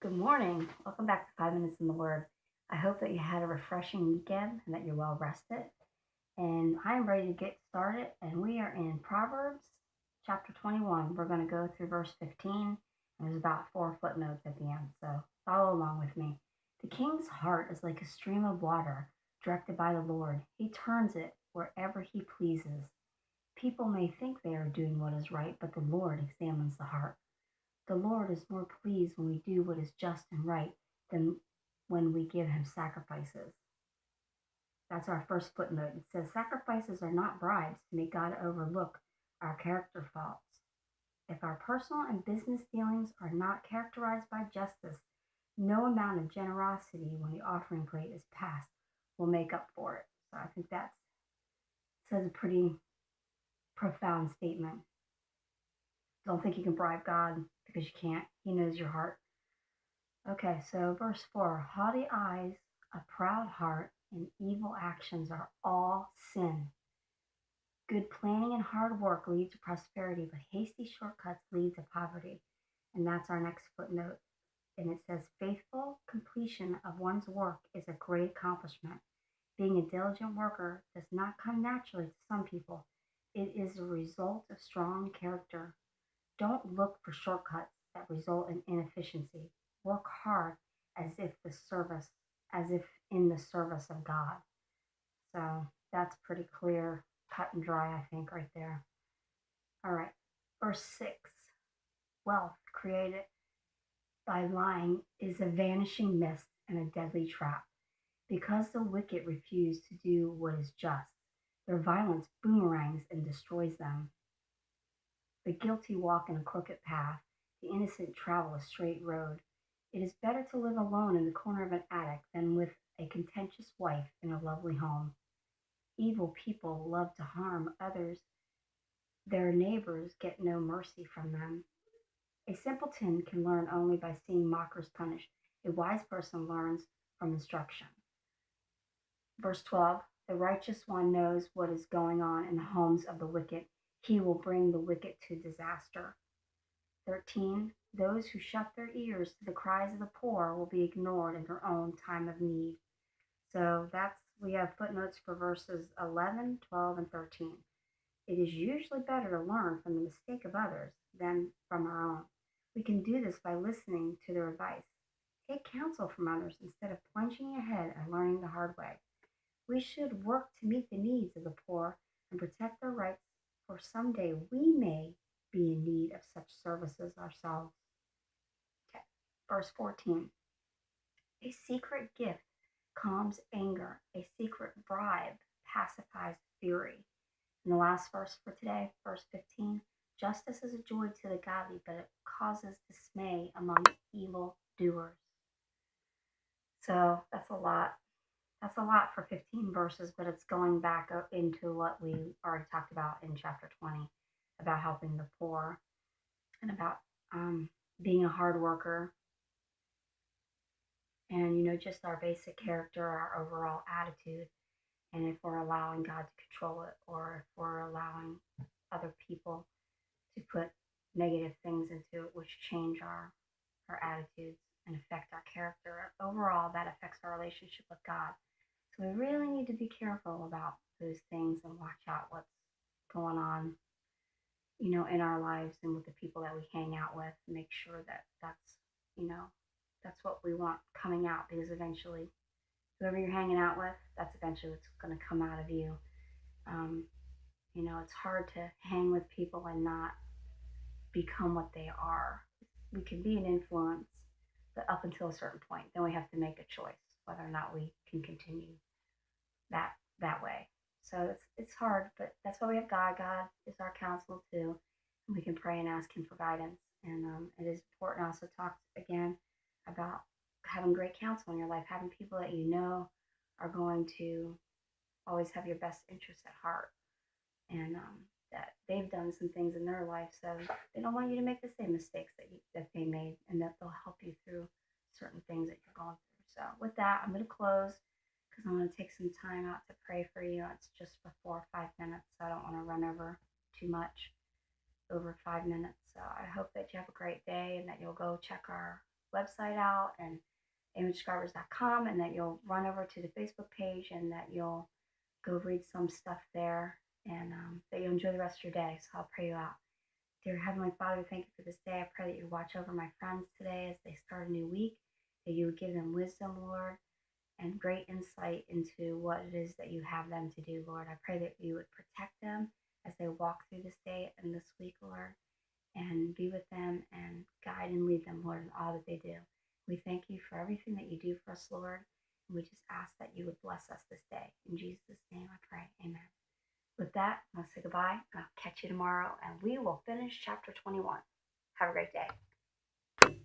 Good morning. Welcome back to 5 Minutes in the Word. I hope that you had a refreshing weekend and that you're well rested. And I am ready to get started. And we are in Proverbs chapter 21. We're going to go through verse 15. And there's about four footnotes at the end. So follow along with me. The king's heart is like a stream of water directed by the Lord. He turns it wherever he pleases. People may think they are doing what is right, but the Lord examines the heart. The Lord is more pleased when we do what is just and right than when we give him sacrifices. That's our first footnote. It says sacrifices are not bribes to make God overlook our character faults. If our personal and business dealings are not characterized by justice, no amount of generosity when the offering plate is passed will make up for it. So I think that says a pretty profound statement. Don't think you can bribe God because you can't. He knows your heart. Okay, so verse 4, haughty eyes, a proud heart, and evil actions are all sin. Good planning and hard work lead to prosperity, but hasty shortcuts lead to poverty. And that's our next footnote. And it says, faithful completion of one's work is a great accomplishment. Being a diligent worker does not come naturally to some people. It is a result of strong character. Don't look for shortcuts that result in inefficiency. Work hard as if in the service of God. So that's pretty clear, cut and dry, I think, right there. All right. Verse 6, wealth created by lying is a vanishing mist and a deadly trap. Because the wicked refuse to do what is just, their violence boomerangs and destroys them. The guilty walk in a crooked path, the innocent travel a straight road. It is better to live alone in the corner of an attic than with a contentious wife in a lovely home. Evil people love to harm others. Their neighbors get no mercy from them. A simpleton can learn only by seeing mockers punished. A wise person learns from instruction. Verse 12, the righteous one knows what is going on in the homes of the wicked. He will bring the wicked to disaster. 13, those who shut their ears to the cries of the poor will be ignored in their own time of need. So we have footnotes for verses 11, 12, and 13. It is usually better to learn from the mistake of others than from our own. We can do this by listening to their advice. Take counsel from others instead of plunging ahead and learning the hard way. We should work to meet the needs of the poor and protect their rights, for someday we may be in need of such services ourselves. Okay. Verse 14, a secret gift calms anger, a secret bribe pacifies fury. And the last verse for today, verse 15, justice is a joy to the godly, but it causes dismay among evil doers. So that's a lot. That's a lot for 15 verses, but it's going back into what we already talked about in chapter 20 about helping the poor and about being a hard worker and, just our basic character, our overall attitude, and if we're allowing God to control it or if we're allowing other people to put negative things into it, which change our attitudes and affect our character. Overall, that affects our relationship with God. So we really need to be careful about those things and watch out what's going on, in our lives and with the people that we hang out with. Make sure that that's what we want coming out, because eventually, whoever you're hanging out with, that's eventually what's going to come out of you. Um, it's hard to hang with people and not become what they are. We can be an influence, but up until a certain point, then we have to make a choice whether or not we can continue that way. So it's hard, but that's why we have God. God is our counsel too, and we can pray and ask Him for guidance. And it is important also to talk again about having great counsel in your life, having people that are going to always have your best interests at heart, and that they've done some things in their life, so they don't want you to make the same mistakes that they made, and that they'll help you through certain things that you're going through. So with that, I'm going to close because I'm going to take some time out to pray for you. It's just for 4 or 5 minutes, so I don't want to run over too much over 5 minutes. So I hope that you have a great day and that you'll go check our website out and imagescribers.com, and that you'll run over to the Facebook page and that you'll go read some stuff there, and that you'll enjoy the rest of your day. So I'll pray you out. Dear Heavenly Father, thank you for this day. I pray that you watch over my friends today as they start a new week, that you would give them wisdom, Lord, and great insight into what it is that you have them to do, Lord. I pray that you would protect them as they walk through this day and this week, Lord, and be with them and guide and lead them, Lord, in all that they do. We thank you for everything that you do for us, Lord, and we just ask that you would bless us this day. In Jesus' name I pray, amen. With that, I'll say goodbye, and I'll catch you tomorrow, and we will finish chapter 21. Have a great day.